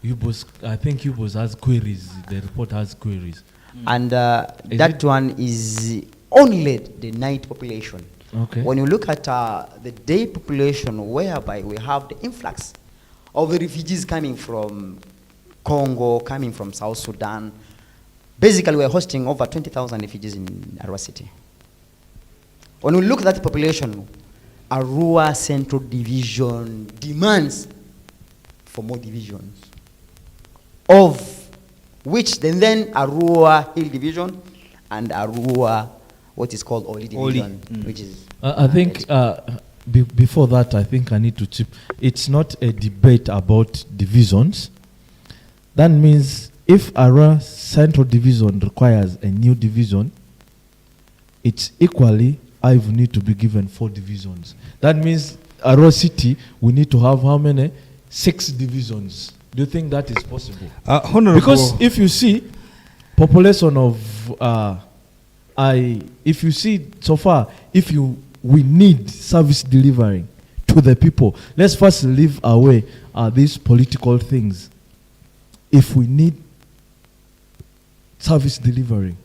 Ubos, I think Ubos has queries. The report has queries. And that one is only the night population. Okay. When you look at the day population, whereby we have the influx of the refugees coming from Congo, coming from South Sudan, basically we're hosting over 20,000 refugees in Arua City. When we look at that population, Arua Central Division demands for more divisions, of which then Arua Hill Division and Arua, what is called Oli Division, which is... I think before that, I think I need to chip. It's not a debate about divisions. That means if Arua Central Division requires a new division, it's equally, I need to be given 4 divisions. That means Arua City, we need to have how many? 6 divisions. Do you think that is possible? Because if you see population of if you see so far, we need service delivery to the people. Let's first leave away these political things. If we need service delivery,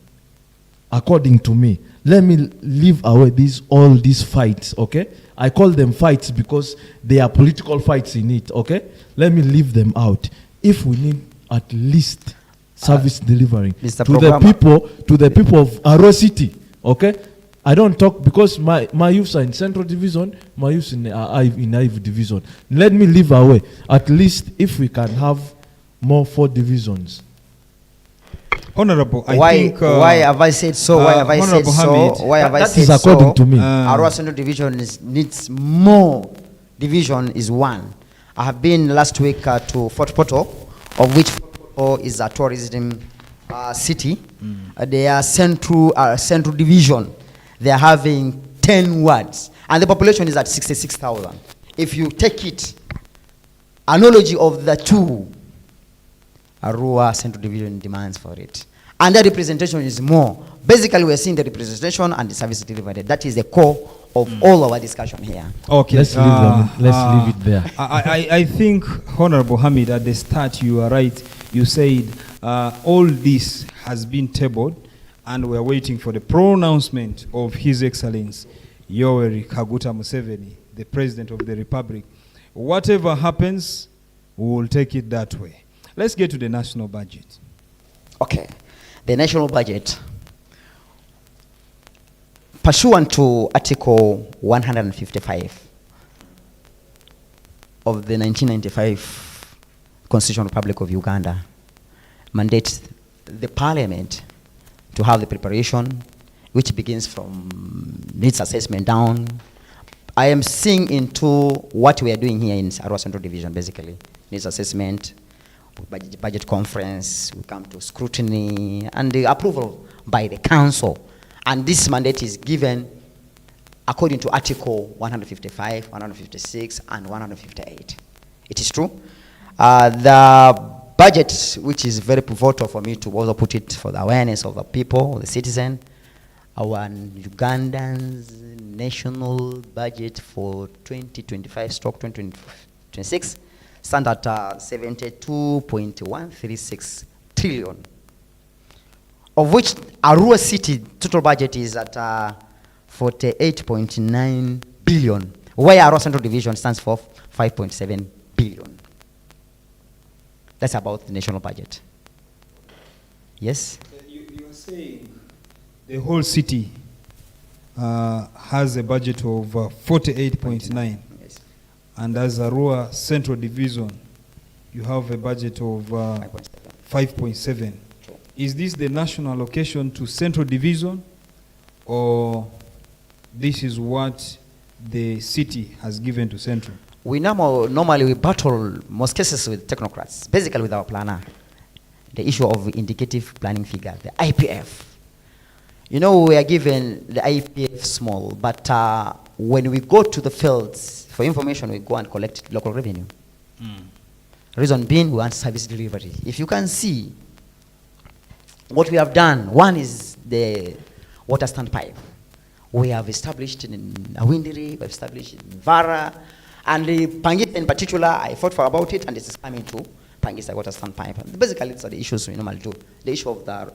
according to me, let me leave away all these fights, okay? I call them fights because they are political fights in it, okay? Let me leave them out. If we need at least service delivery to the people of Arua City, okay? I don't talk because my youths are in Central Division, my youths in Ive Division. Let me leave away. At least if we can have more 4 divisions. Honorable, why have I said so? Why have I said so? Why have I said so? That is according to me. Arua Central Division needs more division is 1. I have been last week to Fort Portal, of which Fort Portal is a tourism city. They are central division. They are having 10 wards, and the population is at 66,000. If you take it, analogy of the two, Arua Central Division demands for it. And the representation is more. Basically, we are seeing the representation and the service delivery. That is the core of all our discussion here. Okay. Let's leave it there. I think, Honorable Hamid, at the start you are right. You said all this has been tabled and we are waiting for the pronouncement of His Excellency Yoweri Kaguta Museveni, the President of the Republic. Whatever happens, we will take it that way. Let's get to the national budget. Okay. The national budget, pursuant to Article 155 of the 1995 Constitution of the Republic of Uganda, mandates the Parliament to have the preparation, which begins from needs assessment down. I am seeing into what we are doing here in Arua Central Division, basically. Needs assessment, budget conference, we come to scrutiny, and the approval by the council. And this mandate is given according to Article 155, 156, and 158. It is true. The budget, which is very pivotal for me to also put it for the awareness of the people, the citizen, our Ugandan's national budget for 2025/2026 stand at 72.136 trillion, of which Arua City total budget is at 48.9 billion, where Arua Central Division stands for 5.7 billion. That's about the national budget. Yes? You are saying the whole city has a budget of 48.9. And as Arua Central Division, you have a budget of 5.7. Is this the national allocation to Central Division, or this is what the city has given to Central? We normally we battle most cases with technocrats, basically with our planner. The issue of indicative planning figure, the IPF. You know, we are given the IPF small, but when we go to the fields for information, we go and collect local revenue. Reason being, we want service delivery. If you can see what we have done, one is the water standpipe. We have established in Awindiri, we have established in Vara, And the Pangisa in particular, I fought for about it, and it is coming to Pangisa Water Standpipe. Basically, these are the issues we normally do. The issue of the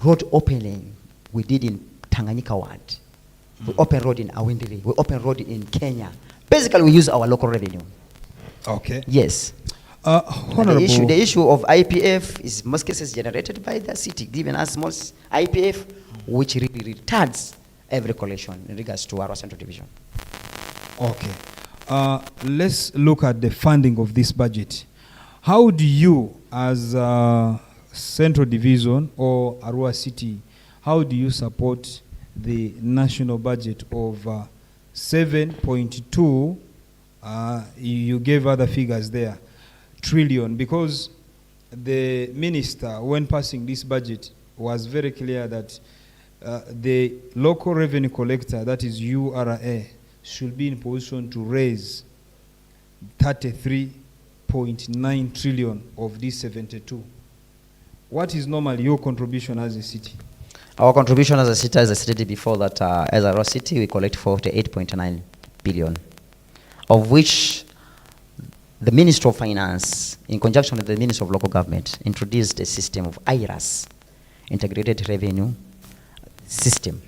road opening we did in Tanganyika Ward. We open road in Awindili. We open road in Kenya. Basically, we use our local revenue. Okay. Yes. And the issue of IPF is most cases generated by the city, giving us small IPF, which really retards every collection in regards to our central division. Okay. Let's look at the funding of this budget. How do you, as Central Division or Arua City, how do you support the national budget of 7.2? You gave other figures there, trillion, because the minister, when passing this budget, was very clear that the local revenue collector, that is URA, should be in position to raise 33.9 trillion of this 72. What is normally your contribution as a city? Our contribution as a city, as I stated before, that as a raw city, we collect 48.9 billion, of which the Minister of Finance, in conjunction with the Minister of Local Government, introduced a system of IRAS, Integrated Revenue System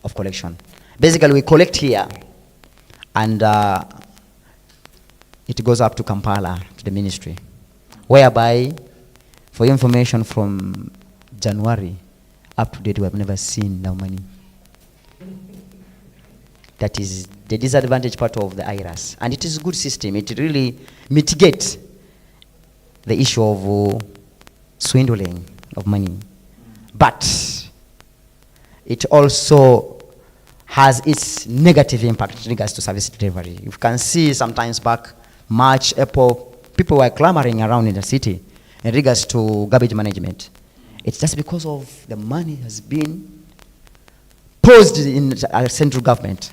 of Collection. Basically, we collect here, and it goes up to Kampala, to the ministry, whereby, for your information, from January up to date, we have never seen no money. That is the disadvantage part of the IRAS. And it is a good system. It really mitigates the issue of swindling of money. But it also has its negative impact in regards to service delivery. You can see sometimes back, March, April, people were clamoring around in the city in regards to garbage management. It's just because of the money has been paused in our central government.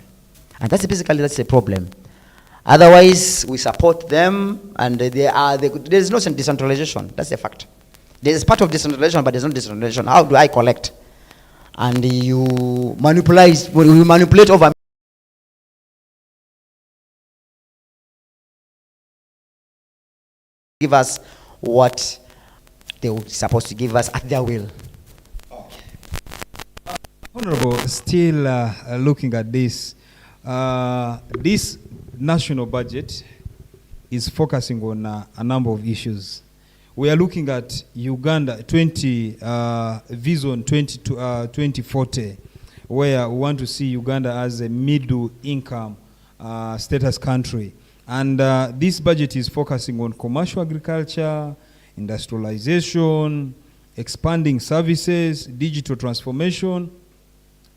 And that's the problem. Otherwise, we support them, and there's no decentralization. That's a fact. There's part of decentralization, but there's no decentralization. How do I collect? And you manipulate over. Give us what they were supposed to give us at their will. Honorable, still looking at this, this national budget is focusing on a number of issues. We are looking at Uganda Vision 2040, where we want to see Uganda as a middle income status country. And this budget is focusing on commercial agriculture, industrialization, expanding services, digital transformation,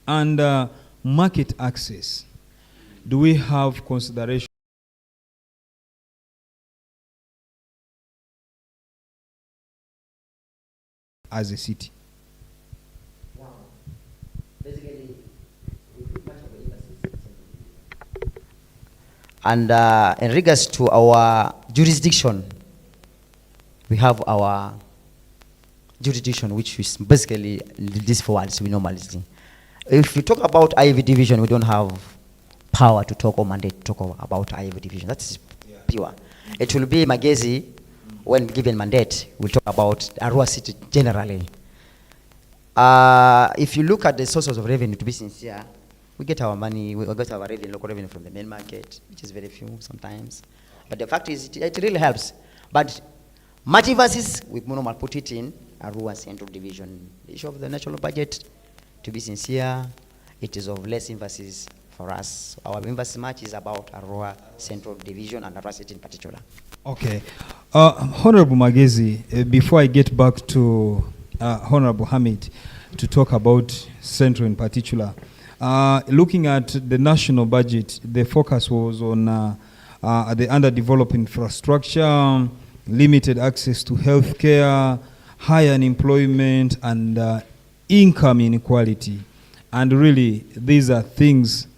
and market access. Do we have consideration as a city? Wow. Basically, and in regards to our jurisdiction, we have our jurisdiction, which is basically this forwards we normally see. If we talk about IEV division, we don't have power to talk or mandate to talk about IEV division. That's pure. It will be Magezi, when given mandate, we'll talk about Arua City generally. If you look at the sources of revenue, to be sincere, we get our money, we get our revenue, local revenue from the main market, which is very few sometimes. But the fact is, it really helps. But multiverses, we normally put it in Arua Central Division. The issue of the national budget, to be sincere, it is of less emphasis for us. Our emphasis much is about Arua Central Division and Arua City in particular. Okay. Honorable Magezi, before I get back to Honorable Hamid to talk about Central in particular, looking at the national budget, the focus was on the underdeveloped infrastructure, limited access to health care, high unemployment, and income inequality. And really, these are things